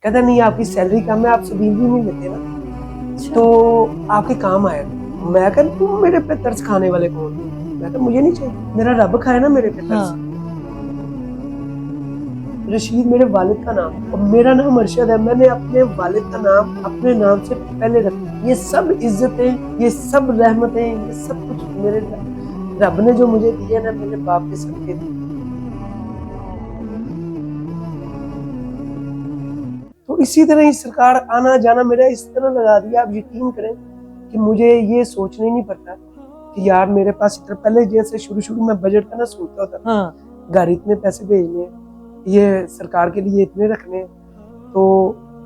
कहता नहीं आपकी सैलरी कम है, आप सबील भी नहीं लेते ना, तो आपके काम आएगा। मैं कहा तुम मेरे पे तरस खाने वाले कौन? मैं कहा मुझे नहीं चाहिए, मेरा रब खाए ना मेरे पे तरस। हाँ। रशीद मेरे वालिद का नाम और मेरा नाम अरशद है। मैंने अपने वालिद का नाम अपने नाम से पहले रखा। ये सब इज्जतें, ये सब रहमतें, ये सब कुछ मेरे रब ने जो मुझे दिए ना, मेरे बाप के सदके दिए। तो इसी तरह ही सरकार आना जाना मेरा इस तरह लगा दिया। आप यकीन करें कि मुझे ये सोचना ही नहीं पड़ता कि यार मेरे पास इतना, पहले जैसे शुरू में बजट का ना सोचता होता, हाँ। घर इतने पैसे भेजने, ये सरकार के लिए इतने रखने, तो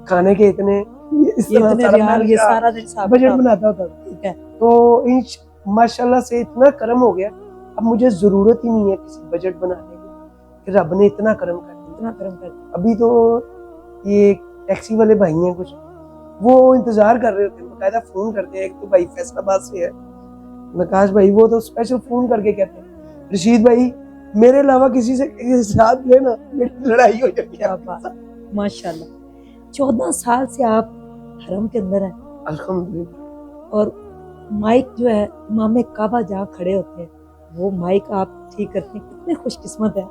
खाने के इतने, ये इस ये तरह इतने सारा रियाल, मैं ये सारा हिसाब बजट किताब। बनाता होता। ठीक है। तो इन माशाल्लाह से इतना करम हो गया, अब मुझे जरूरत ही नहीं है किसी बजट बनाने की, कि रब ने इतना करम कर दिया। इतना कर्म कर दिया। अभी तो ये टैक्सी वाले भाई हैं कुछ, वो इंतजार कर रहे होते हैं, बकायदा फोन करते हैं। एक तो भाई फैसलाबाद से है नकाश भाई, वो तो स्पेशल फोन करके कहते हैं रशीद भाई मेरे अलावा किसी से साथ लेना, मेरी लड़ाई हो जाती क्या है। बात, माशाल्लाह। 14 साल से आप हरम के अंदर हैं अल्हम्दुलिल्लाह। और माइक जो है इमाम काबा जहाँ खड़े होते हैं वो माइक आप ठीक करते हैं, कितने खुशकिस्मत है।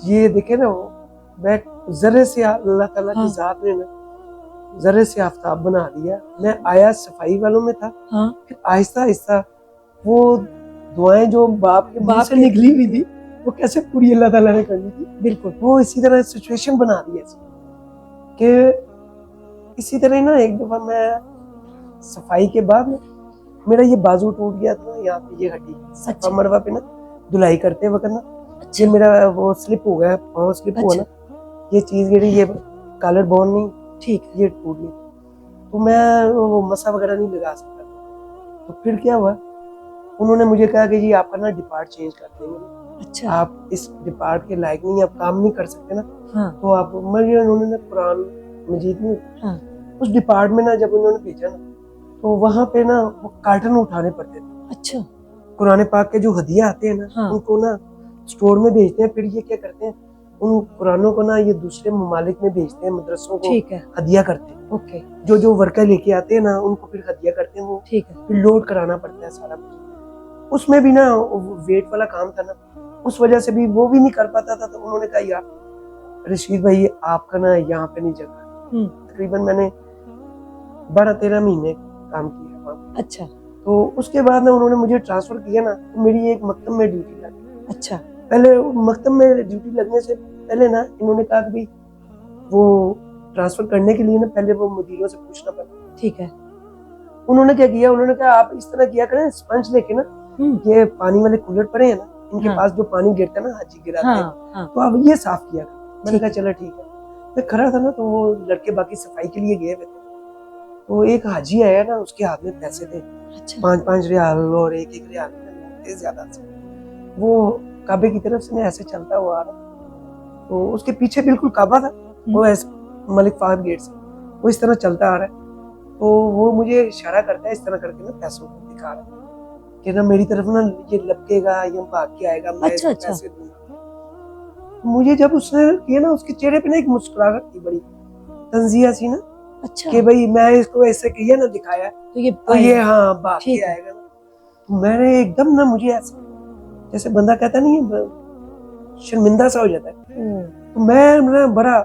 ये देखे ना, वो मैं जर्रे से अल्लाह ताला की जात ने ना जर्रे से आफ्ताब बना दिया। मैं आया सफाई वालों में था, हाँ। फिर आहिस्ता आहिस्ता वो दुआएं जो बाप के मुंह से निकली हुई थी, वो कैसे पूरी अल्लाह ताला ने करनी थी। बिल्कुल। वो इसी तरह सिचुएशन बना दी है कि इसी तरह ना एक दफा मैं सफाई के बाद ना, मेरा ये बाजू टूट गया था, यहाँ पे ये हड्डी सफा मरवा पे ना धुलाई करते वक्त ना, ये मेरा वो स्लिप हो गया, पाँव स्लिप हुआ ना, ये चीज ये कॉलर बोन नहीं ठीक, ये टूट गई। तो मैं वो मसा वगैरह नहीं लगा सकता। तो फिर क्या हुआ, उन्होंने मुझे कहा कि जी आपका ना डिपार्ट चेंज कर देंगे। अच्छा। आप इस डिपार्ट के लायक नहीं, आप काम नहीं कर सकते ना। हाँ। तो आप मुझे उन्होंने ना कुरान मजीद में, हाँ, उस डिपार्ट में ना जब उन्होंने भेजा ना, तो वहाँ पे ना वो कार्टन उठाने पड़ते थे। अच्छा। कुरान पाक के जो हदिया आते हैं ना, हाँ, उनको ना स्टोर में भेजते हैं, फिर ये क्या करते हैं उन कुरानों को ना ये दूसरे ममालिक में भेजते हैं, मदरसों को हदिया करते हैं। ओके। जो वर्कर लेके आते हैं ना उनको फिर हदिया करते हैं, वो ठीक है, फिर लोड कराना पड़ता है सारा कुछ। उसमें भी ना वेट वाला काम था ना, उस वजह से भी वो भी नहीं कर पाता था। तो उन्होंने कहा यार रशीद भाई आपका ना यहाँ पे नहीं जगह। तकरीबन मैंने 12-13 महीने काम किया वहाँ। अच्छा। तो उसके बाद ना उन्होंने मुझे ट्रांसफर किया ना, तो मेरी एक मकतब में ड्यूटी लगी। अच्छा। पहले मकतब में ड्यूटी लगने से पहले ना इन्होंने कहा कि भाई वो ट्रांसफर करने के लिए ना पहले वो मुदीरों से पूछना पड़ता। ठीक है। उन्होंने क्या किया, उन्होंने कहा आप इस तरह किया करें, स्पंज लेके ना, ये पानी वाले कूलर पड़े हैं ना, इनके पास जो पानी गिरता है ना, हाजी गिराते हैं, तो आप ये साफ किया करें। मैंने कहा चलो ठीक है। मैं खड़ा था ना, तो वो लड़के बाकी सफाई के लिए गए हुए थे। तो एक हाजी आया ना, उसके हाथ में पैसे थे। अच्छा। 5-5 रियाल और 1-1 रियाल थे ज्यादा से। वो काबे की तरफ से ऐसे चलता हुआ आ रहा, तो उसके पीछे बिल्कुल काबा था, वो ऐसे मलिक फाहद गेट से वो इस तरह चलता आ रहा है। तो वो मुझे इशारा करता है इस तरह करके ना, पैसों को दिखा रहा है कि ना मेरी तरफ ना ये लपकेगा, ये भाग के आएगा, मैं इसको पैसे दूंगा। मुझे जब उसने किया ना, उसके चेहरे पे ना एक मुस्कुराहट थी बड़ी तंजिया सी ना। अच्छा। कि भाई मैं इसको ऐसे किया ना, दिखाया तो ये हाँ भाग के आएगा ना। तो मैंने एकदम ना, मुझे ऐसा जैसे बंदा कहता नहीं है शर्मिंदा सा हो जाता है, तो मैं ना बड़ा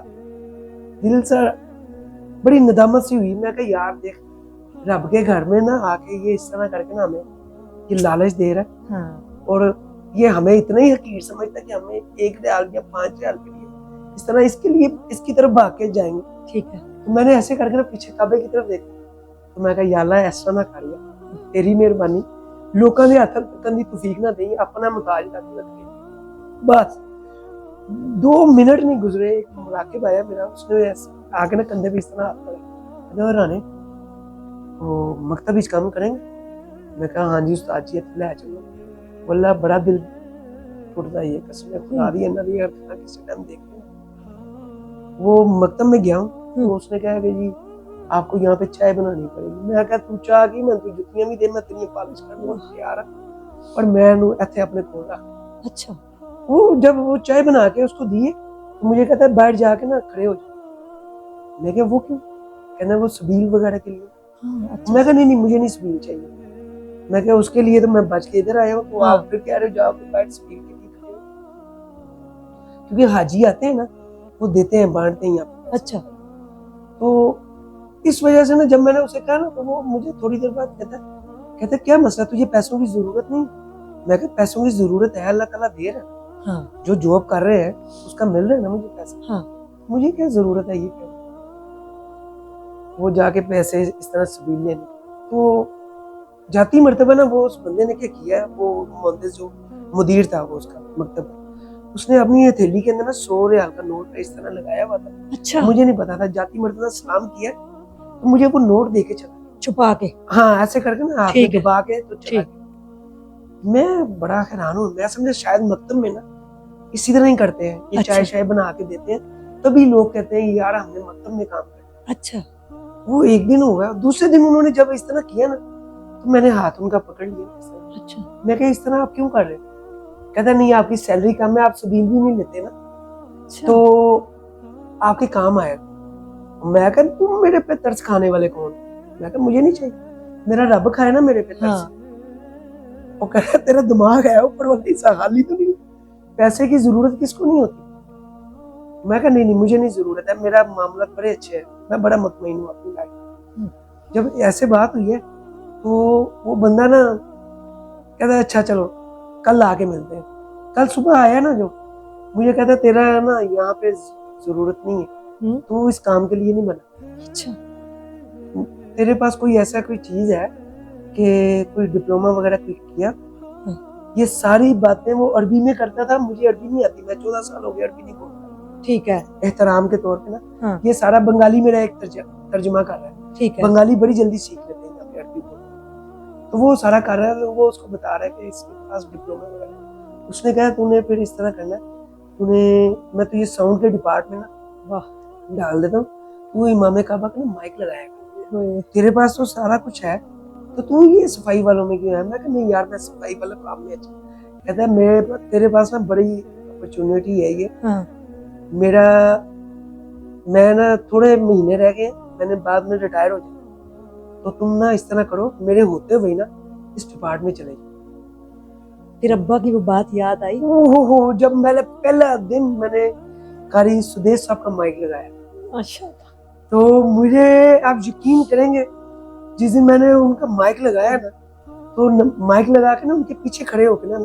दिल से बड़ी नदामत सी हुई। मैं कहा यार देख, रब के घर में ना आके ये इस तरह करके ना हमें ये लालच दे रहा है। हाँ। और ये हमें इतना ही हकीर समझता कि हमें 1 रियाल या 5 रियाल के लिए इस तरह इसके लिए इसकी तरफ भाग के जाएंगे। ठीक है। तो मैंने ऐसे करके ना पीछे काबे की तरफ देखा, तो मैं कहा या अल्लाह ऐसा ना कर, तेरी मेहरबानी, लोगों के हाथ तकन दी तौफीक ना देई, अपना मुताज तक लगे। बस 2 मिनट नहीं गुजरे, एक मुराकिब आया मेरा, उसने आके ना कंधे पे इस तरह हाथ पड़ा, राने वो मकतब इस काम करेंगे। मैं कहा हाँ जी उस्ताद जी, ले चलो। वल्लाह बड़ा दिल टूटता है, कसम खुदा दी ना दी किसी टाइम देखते हैं। वो मकतब में गया हूँ, तो उसने कहा कि जी आपको यहाँ पे चाय बनानी पड़ेगी। मैं कहा तू चाह की, मैं तू जुतियां भी दे, मैं तेरी पॉलिश कर दूंगा यार, और मैं इत्थे अपने कोल रख। अच्छा। वो जब वो चाय बना के उसको दिए, तो मुझे कहता है बैठ जाके ना खड़े हो जाओ। मैं क्या वो क्यों? कहना वो सबील वगैरह के लिए। हाँ, अच्छा। मैं कहा नहीं नहीं मुझे नहीं सबील चाहिए। मैं क्या उसके लिए तो मैं बच के इधर आया हूँ, तो हाँ। आप फिर कह रहे हो जाओ बैठ सबील के लिए खड़े हो। क्योंकि हाजी आते हैं ना, वो देते हैं बांटते हैं यहाँ पे। अच्छा। तो इस वजह से ना जब मैंने उसे कहा ना, तो वो मुझे थोड़ी देर बाद कहता क्या मसला, तुझे पैसों की जरूरत नहीं? मैं कहा पैसों की जरूरत है, अल्लाह ताला दे रहा है। हाँ। जो जॉब कर रहे हैं उसका मिल रहा है ना मुझे पैसा। हाँ। मुझे क्या जरूरत है ये क्या? वो जाके पैसे इस तरह सबील लेने। तो जाती मर्तबा ना वो उस बंदे ने क्या किया, वो मोहद्दिस जो मुदीर था वो उसका मकतब, उसने अपनी हथेली के अंदर ना 100 रियाल का नोट इस तरह लगाया हुआ था। अच्छा। मुझे नहीं पता था। जाती मर्तबा सलाम किया तो मुझे वो नोट दे के चला, छुपा के। हाँ ऐसे करके ना हाथ में ठीक है। दबा के तो चला ठीक। गया। मैं बड़ा हैरान हूँ, मैं समझा शायद मकतब में ना इसी तरह ही करते हैं, ये अच्छा। चाय शाय बना के देते हैं, तभी लोग कहते हैं यार हमने मकतब में काम किया। अच्छा। वो एक दिन होगा, दूसरे दिन उन्होंने जब इस तरह किया ना, तो मैंने हाथ उनका पकड़ लिया इस तरह। अच्छा। मैं कहा इस तरह आप क्यों कर रहे हैं? कहता नहीं आपकी सैलरी कम है, आप सबील भी नहीं लेते ना, अच्छा। तो आपके काम आएगा। मैं कहा तुम मेरे पे तरस खाने वाले कौन? मैं कहा मुझे नहीं चाहिए, मेरा रब खाए ना मेरे पे तरस। हाँ। वो कह रहा तेरा दिमाग है ऊपर वाली सा, खाली तो नहीं, पैसे की जरूरत किसको नहीं होती? मैं कहा नहीं नहीं मुझे नहीं जरूरत है, मेरा मामला बड़े अच्छे है, मैं बड़ा मुतमईन हूँ अपनी लाइफ। जब ऐसे बात हुई है तो वो बंदा ना कहता है अच्छा चलो कल आके मिलते हैं। कल सुबह आया ना, जो मुझे कहता तेरा ना यहाँ पे जरूरत नहीं है, तू इस काम के लिए नहीं बना। अच्छा। तेरे पास कोई ऐसा कोई चीज है कि कोई डिप्लोमा वगैरह किया? ये सारी बातें वो अरबी में करता था, मुझे अरबी नहीं आती, मैं 14 साल हो गए अरबी नहीं बोलता। ठीक है। एहतराम के तौर पे ना, हाँ। ये सारा बंगाली मेरा एक तर्जुमा कर रहा है। ठीक है। बंगाली बड़ी जल्दी सीख लेते हैं यहाँ पे अरबी को। तो वो सारा कर रहा है, तो वो उसको बता रहा है कि इसके पास डिप्लोमा वगैरह। उसने कहा तूने फिर इस तरह करना है, तूने मैं तुझे साउंड के डिपार्टमेंट में वाह डाल देता हूँ, तू इमाम काबा का ना माइक लगाएगा, तेरे पास तो सारा कुछ है, तो तू ये सफाई वालों में क्यों है? मैं कहा नहीं यार मैं सफाई वाला काम में अच्छा। कहता है मेरे तेरे पास ना बड़ी अपॉर्चुनिटी है ये। हाँ। मेरा मैं ना थोड़े महीने रह गए, मैंने बाद में रिटायर हो जाना, तो तुम ना इस तरह करो मेरे होते हुए ना इस डिपार्टमेंट में चले जाओ। फिर अब्बा की वो बात याद आई। ओहो, जब मैंने पहला दिन मैंने कारी सुदेश साहब का माइक लगाया, अच्छा। तो मुझे आप यकीन करेंगे जिस दिन मैंने उनका माइक लगाया ना, तो माइक लगा के ना उनके पीछे खड़े होकर ना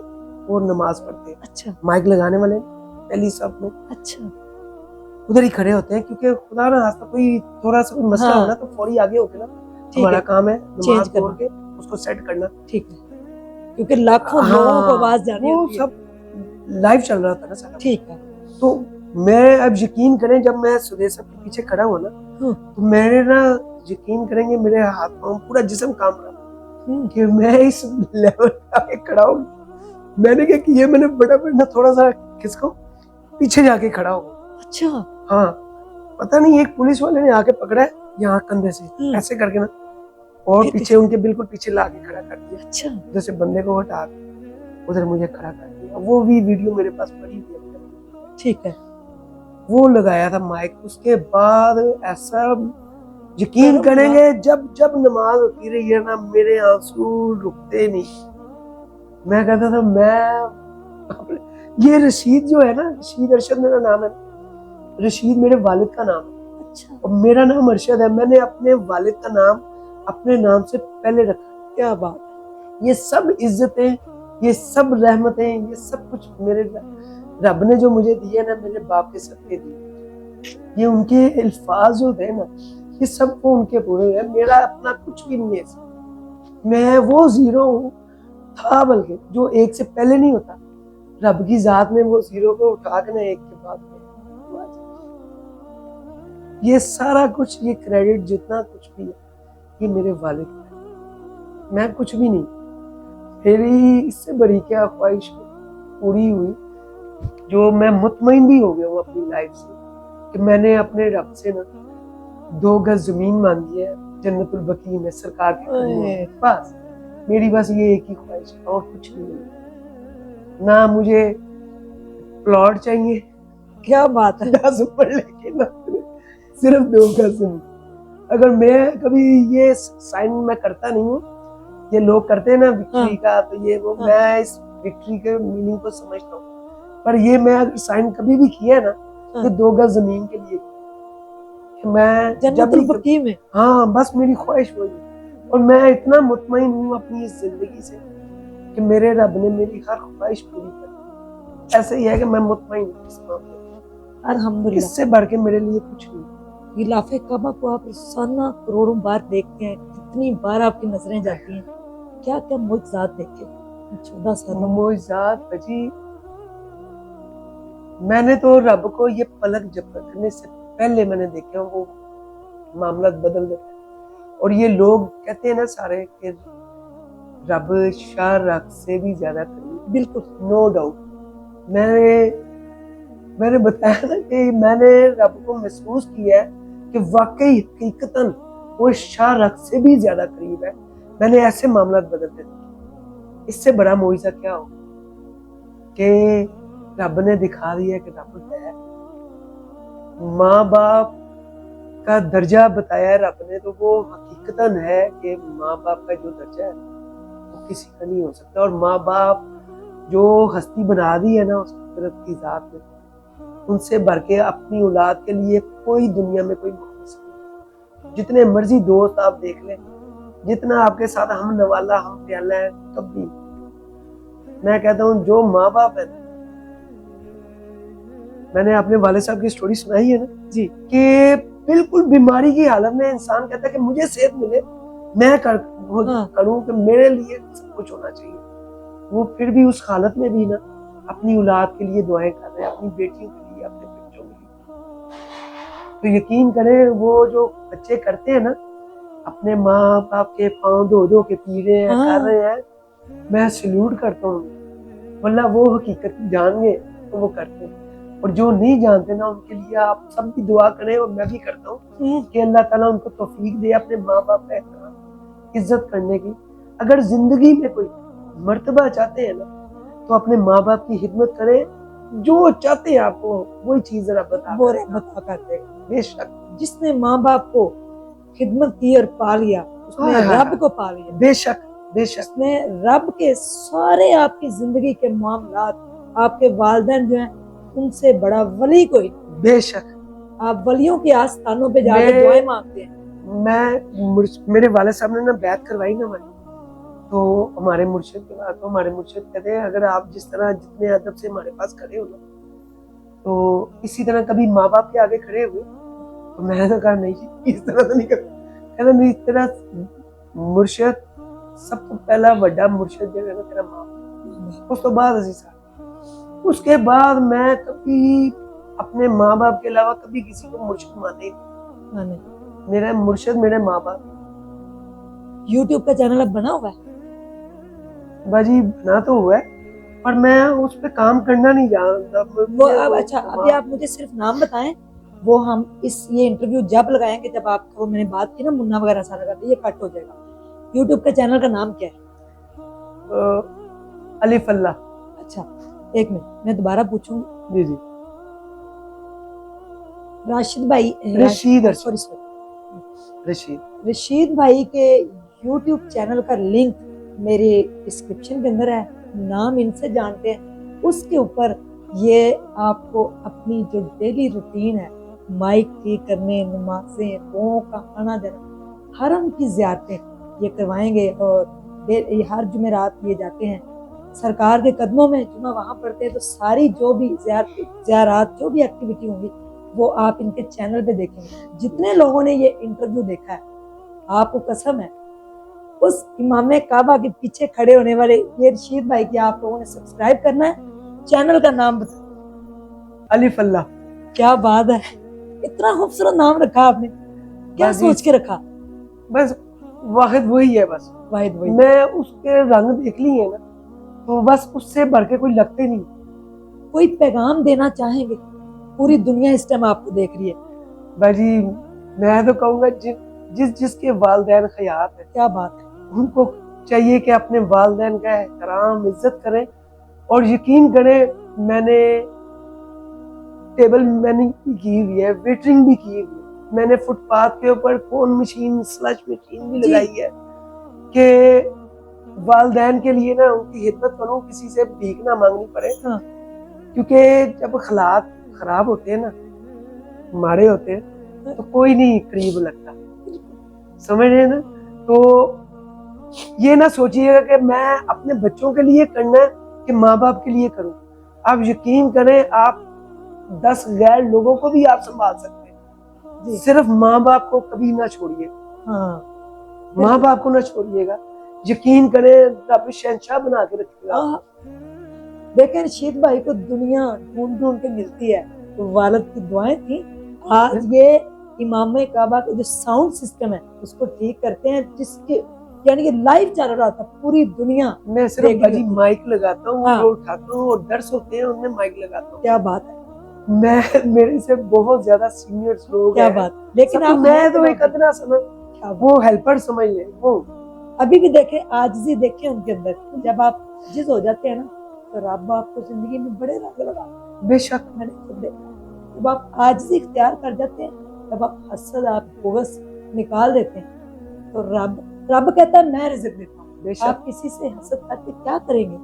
वो नमाज पढ़ते हैं। अच्छा। माइक लगाने वाले पहली सब में अच्छा। उधर ही खड़े होते हैं, क्योंकि खुदा ना रास्ता कोई थोड़ा सा कोई मसला हाँ। हो ना तो फौरी आगे होके ना ठीक हमारा है। काम है चेंज नमाज करना। पढ़ के उसको सेट करना। ठीक है, क्योंकि लाखों लोगों को आवाज जानी वो होती है। सब लाइव चल रहा था ना सारा। ठीक है। तो मैं अब यकीन करें जब मैं सुदेश साहब के पीछे खड़ा हुआ ना, तो मेरे ना यकीन करेंगे मेरे हाथ पांव पूरा जिस्म काम रहा कि मैं इस लेवल पे आके खड़ा हूँ। मैंने क्या किया, मैंने बड़ा ना थोड़ा सा किसको पीछे जाके खड़ा हो। अच्छा। हाँ, पता नहीं एक पुलिस वाले ने आके पकड़ा है यहाँ कंधे से ऐसे करके ना, और पीछे उनके बिल्कुल पीछे लाके खड़ा कर दिया। अच्छा। जैसे बंदे को हटा उधर मुझे खड़ा कर दिया। वो भी वीडियो मेरे पास पड़ी हुई है। ठीक है। वो लगाया था माइक, उसके बाद ऐसा यकीन करेंगे जब जब नमाज होती रही है ना मेरे आंसू रुकते नहीं। मैं कहता था मैं ये रशीद जो है ना, रशीद अरशद मेरा नाम है, रशीद मेरे वालिद का नाम है। अच्छा। और मेरा नाम अरशद है, मैंने अपने वालिद का नाम अपने नाम से पहले रखा। क्या बात। ये सब इज्जतें, ये सब रहमतें, ये सब कुछ मेरे रब ने जो मुझे दिए ना मेरे बाप के सदके दिए। ये उनके अल्फाज जो थे ना, ये सब वो उनके पूरे हैं, मेरा अपना कुछ भी नहीं है। मैं वो जीरो हूँ था, बल्कि जो एक से पहले नहीं होता, रब की जात ने वो जीरो को उठा के ना एक के बाद ये सारा कुछ, ये क्रेडिट जितना कुछ भी है ये मेरे वालिद का है। मैं कुछ भी नहीं, मेरी इससे बड़ी क्या ख्वाहिश पूरी हुई, जो मैं मुतमईन भी हो गया हूँ अपनी लाइफ से कि मैंने अपने रब से ना 2 गज जमीन मांगी है जन्नतुल बकी में सरकार के कदमों में। बस मेरी बस ये एक ही ख्वाहिश है और कुछ नहीं। ना मुझे प्लॉट चाहिए, क्या बात है, ना सुपर लेके, ना सिर्फ 2 गज जमीन। अगर मैं कभी ये साइन मैं करता नहीं हूँ, ये लोग करते हैं ना विक्ट्री का, तो ये वो मैं इस विक्ट्री के मीनिंग को समझता हूँ, पर ये मैं अगर साइन कभी भी किया ना तो 2 गज जमीन के लिए कि मैं जब जन्नतुल बकी में। हाँ बस मेरी ख्वाहिश वही है। और मैं इतना मुतमईन हूँ अपनी इस जिंदगी से कि मेरे रब ने मेरी हर ख्वाहिश पूरी कर दी। ऐसे ही है कि मैं मुतमईन हूँ इस मामले में, अल्हम्दुलिल्लाह। इससे बढ़ के मेरे लिए कुछ नहीं। गिलाफे काबा को आप रोजाना करोड़ों बार देखते हैं, कितनी बार आपकी नजरें जाती हैं, क्या क्या मुआजिज़ात देखे 14 सालों में? मुआजिज़ात जी, मैंने तो रब को ये पलक झपकने से पहले मैंने देखे वो मामला बदल देता है। और ये लोग कहते हैं ना सारे कि रब शाह रख से भी ज्यादा करीब, बिल्कुल नो डाउट। मैंने बताया ना कि मैंने रब को महसूस किया है कि वाकई हकीकतन वो शाह रख से भी ज्यादा करीब है। मैंने ऐसे मामला बदलते देखे। इससे बड़ा मुआजिज़ा क्या हो कि रब ने दिखा दिया कि रब है। माँ बाप का दर्जा बताया है रब ने, तो वो हकीकतन है कि माँ बाप का जो दर्जा है वो किसी का नहीं हो सकता। और माँ बाप जो हस्ती बना दी है ना उस कुदरत की जात में, उनसे बढ़ के अपनी औलाद के लिए कोई दुनिया में कोई मुखलिस नहीं। जितने मर्जी दोस्त आप देख लें, जितना आपके साथ हम नवाला हम प्याला है, तब भी मैं कहता हूँ जो माँ बाप है, मैंने अपने वाले साहब की स्टोरी सुनाई है ना जी, कि बिल्कुल बीमारी की हालत में इंसान कहता है कि मुझे सेहत मिले, मैं करूँ कि मेरे लिए सब कुछ होना चाहिए। वो फिर भी उस हालत में भी ना अपनी औलाद के लिए दुआएं कर रहे हैं, अपनी बेटियों के लिए, अपने बच्चों के लिए। तो यकीन करें वो जो बच्चे करते हैं ना, अपने माँ बाप के पाँव धो धो के पी रहे हैं, कर रहे हैं, मैं सल्यूट करता हूँ। वल्ला वो हकीकत जान गए तो वो करते हैं। और जो नहीं जानते ना उनके लिए आप सब भी दुआ करें, और मैं भी करता हूँ कि अल्लाह ताला उनको तौफीक दे अपने माँ बाप का एहतराम इज्जत करने की। अगर जिंदगी में कोई मर्तबा चाहते हैं ना तो अपने माँ बाप की खिदमत करें, जो चाहते हैं आपको वही चीज जरा वो बता कर दे। बेशक जिसने माँ बाप को खिदमत की और पा लिया, उसने रब को पा लिया। बेशक बेशक उसने रब के सारे आपकी जिंदगी के मामलात, आपके वालिदैन जो हैं उनसे बड़ा वली कोई। बेशक आप वलियों के आस्थानों पे जाकर दुआएं मांगते हैं। मेरे वाले साहब ने ना बैत करवाई ना हमारी, तो हमारे मुर्शिद के बाद तो हमारे मुर्शिद कहते हैं अगर आप जिस तरह जितने अदब से हमारे पास खड़े हो ना, तो इसी तरह कभी माँ बाप के आगे खड़े हुए, तो मैंने तो कहा नहीं जी इस तरह तो नहीं कर, कहना नहीं इस तरह मुर्शिद सब तो पहला बड़ा मुर्शिद जो है ना तेरा माँ, उस तो बाद असी साहब। उसके बाद मैं कभी अपने माँ बाप के अलावा कभी किसी को मुर्शिद माने नहीं। मेरा मुर्शिद मेरे माँ बाप। YouTube का चैनल अब बना हुआ है? बाजी बना तो हुआ है, पर मैं उस पे काम करना नहीं जानता। वो अब अच्छा, अभी आप मुझे सिर्फ नाम बताएं, वो हम ये इंटरव्यू जब लगाएंगे जब आपको वो मैंने बात की ना मुन्ना वगैरह सारा करते, ये कट हो जाएगा। YouTube का चैनल का नाम क्या है? अलिफ अल्लाह। अच्छा एक मिनट मैं दोबारा पूछूंगी। जी जी। राशिद भाई, रशीद भाई के YouTube चैनल का लिंक मेरे डिस्क्रिप्शन के अंदर है, नाम इनसे जानते हैं। उसके ऊपर ये आपको अपनी जो डेली रूटीन है, माइक ठीक करने, नमाजें, दुआओं का आना देना, हरम की ज़ियारतें ये करवाएंगे। और हर जुमेरात ये जाते हैं सरकार के कदमों में, जुमा वहाँ पढ़ते हैं। तो सारी जो भी ज़ियारत जो भी एक्टिविटी होंगी वो आप इनके चैनल पे देखेंगे। जितने लोगों ने ये इंटरव्यू देखा है, आपको कसम है उस इमाम काबा के पीछे खड़े होने वाले ये रशीद भाई की आप लोगों ने सब्सक्राइब करना है। चैनल का नाम बताओ। अलिफ अल्लाह। क्या बात है, इतना खूबसूरत नाम रखा आपने, क्या सोच के रखा? बस वाहिद वही है, बस वाहिद वही। मैं उसके रंग देख ली है ना, तो बस उससे बढ़ के कोई लगते नहीं। कोई पैगाम देना चाहेंगे? पूरी दुनिया इस टाइम आपको देख रही है। बाजी मैं तो कहूँगा जिसके वालिदैन खयात है, क्या बात है, उनको चाहिए कि अपने वालिदैन का एहतराम इज्जत करें। और यकीन करें मैंने टेबल मैंने की हुई है, वेटरिंग भी की हुई है, मैंने फुटपाथ के ऊपर कौन मशीन, स्लश मशीन भी जी। लगाई है कि वालदैन के लिए ना उनकी खिदमत करूं, किसी से भीख ना मांगनी पड़े। हाँ। क्योंकि जब हालात खराब होते हैं ना, माड़े होते हैं, तो कोई नहीं करीब लगता, समझ रहे हैं ना। तो ये ना सोचिएगा कि मैं अपने बच्चों के लिए करना है कि माँ बाप के लिए करूं। आप यकीन करें, आप 10 गैर लोगों को भी आप संभाल सकते हैं, जी। सिर्फ माँ बाप को कभी ना छोड़िए। हाँ, माँ बाप को ना छोड़िएगा, यकीन करें रब शहंशाह बना के रखेगा। हाँ। देखें, रशीद भाई को दुनिया ढूंढ ढूंढ के मिलती है, तो वालिद की दुआएं थी। आज ये इमाम काबा का जो साउंड सिस्टम है उसको ठीक करते हैं, जिसके यानी कि लाइव चल रहा था, पूरी दुनिया मैं सिर्फ देख बाजी रही होती। माइक लगाता हूँ, हाँ। वो उठाता हूँ, और दर्स होते हैं उनमें माइक लगाता हूँ। क्या बात है, मैं मेरे से बहुत ज्यादा सीनियर्स लोग क्या हैं, बात। लेकिन सब आप मैं तो एक अदना समझ, क्या बात। वो हेल्पर समझ ले। वो अभी भी देखें, आजिज़ी देखें उनके अंदर। जब आप आजिज़ हो जाते हैं ना, तो रब आपको जिंदगी में बड़े रंग लगा। बेशक मैंने खुद देखा, जब आप आजिज़ी इख्तियार कर जाते हैं, जब आप हसद, आप बुग़्ज़ निकाल देते हैं, तो रब कहता है मैं रिज़्क़ देता हूँ। बेशक। आप किसी से हसद करके क्या करेंगे?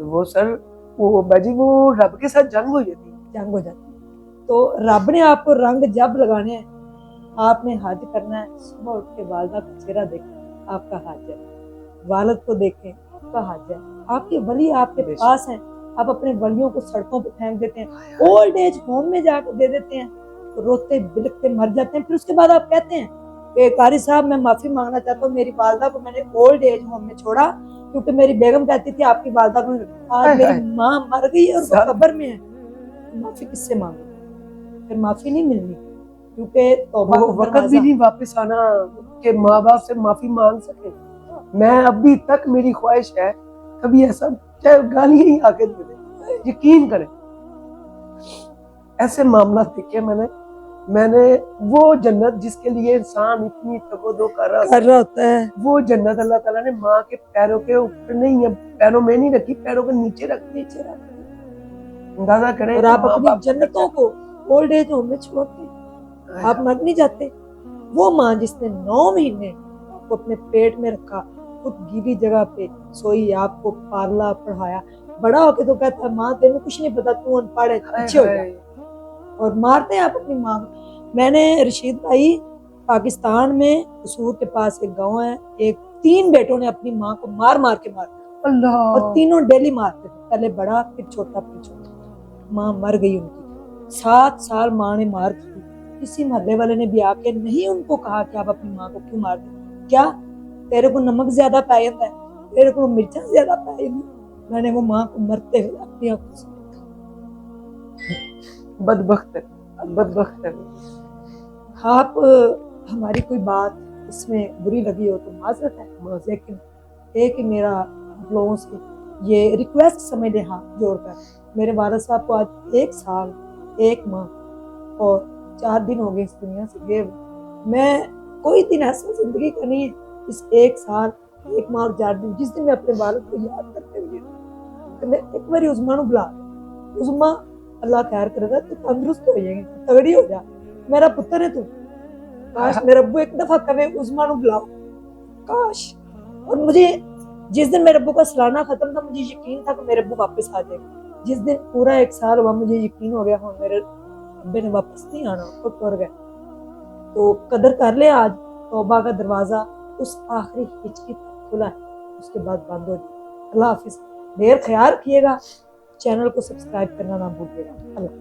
वो सर, वो बाजी वो रब के साथ जंग हो जाती है। जंग हो जाती है। तो रब ने आपको रंग जब लगाने हैं, आपने हज करना है। सुबह उठ के वालदा का चेहरा देखें, आपका हज है। वालिद को देखें, आपका हज है। आपके वली आपके पास हैं, आप अपने वलियों को सड़कों पे फेंक देते हैं, ओल्ड एज होम में जाकर दे देते हैं, तो रोते बिलखते मर जाते हैं। फिर उसके बाद आप कहते हैं कि कारी साहब मैं माफी मांगना चाहता हूँ, मेरी वालदा को मैंने ओल्ड एज होम में छोड़ा क्योंकि मेरी बेगम कहती थी आपकी वालदा को। आज मेरी माँ मर गई और वो कब्र में है, माफी किससे मांगू? फिर माफी नहीं मिलनी, क्योंकि तौबा वो का वक्त भी नहीं वापस आना कि माँ बाप से माफी मांग सके। मैं अभी तक, मेरी ख्वाहिश है कभी ऐसा, चाहे गालियां ही आके दे दे, यकीन करें ऐसे मामला देखे मैंने वो जन्नत जिसके लिए इंसान इतनी तगोदो कर रहा होता है, वो जन्नत अल्लाह ताला ने माँ के पैरों के ऊपर नहीं है, पैरों में नहीं रखी, पैरों के नीचे रखी। अंदाजा करें। और आप अपनी जन्नतों को ओल्ड एज होम में छोड़ते, आप मर नहीं जाते। वो माँ जिसने 9 महीने आपको अपने पेट में रखा, खुद गीली जगह पे सोई, आपको पाला पढ़ाया, बड़ा होके तो कहता है माँ तेरे कुछ नहीं पता, तू अनपढ़ है, पीछे हो जा, और मारते हैं आप अपनी माँ को। मैंने रशीद भाई, पाकिस्तान में कसूर के पास एक गाँव है, एक 3 बेटों ने अपनी माँ को मार मार के मारा, अल्लाह, और तीनों डेली मारते थे, पहले बड़ा फिर छोटा फिर छोटा। माँ मर गई उनकी, 7 साल माँ ने मार खाई। किसी मोहल्ले वाले ने भी आके नहीं उनको कहा कि आप अपनी माँ को क्यों मार दे, क्या तेरे को नमक ज्यादा पाया है, तेरे को मिर्चा ज्यादा पाई। मैंने वो माँ को मरते हुए अपनी आंखों से बदबख्त है। आप हमारी कोई बात इसमें बुरी लगी हो तो माजरत है, लेकिन एक ही मेरा आप लोगों से ये रिक्वेस्ट समझ लें, हाथ जोड़कर, मेरे वालिद साहब को आज 1 साल 1 माह और 4 दिन हो गए इस दुनिया से गए। मैं कोई दिन ऐसा जिंदगी का नहीं है, इस 1 साल 1 माह और 4 दिन जिस दिन मैं अपने वालिद को याद करते हुए मैं एक बार उस्मा बुला, उस्मा अल्लाह खैर करेगा, तू तंदुरुस्त हो जाएगी, तगड़ी हो जा, मेरा पुत्र है तू। काश मेरा अब्बू एक दफा कहे उस्मा बुलाओ, काश। और मुझे जिस दिन मेरे अब्बू का सलाना खत्म था, मुझे यकीन था कि मेरे अब्बू वापस आ जाएगा। जिस दिन पूरा 1 साल हुआ, मुझे यकीन हो गया हाँ मेरे अब्बे ने वापस नहीं आना, वो टुर गए। तो कदर कर ले, आज तौबा का दरवाजा उस आखिरी हिचकी तक खुला है, उसके बाद बंद हो जाए। अल्लाह हाफिज, ढेर ख्याल रखिएगा, चैनल को सब्सक्राइब करना ना भूलिएगा। अल्लाह।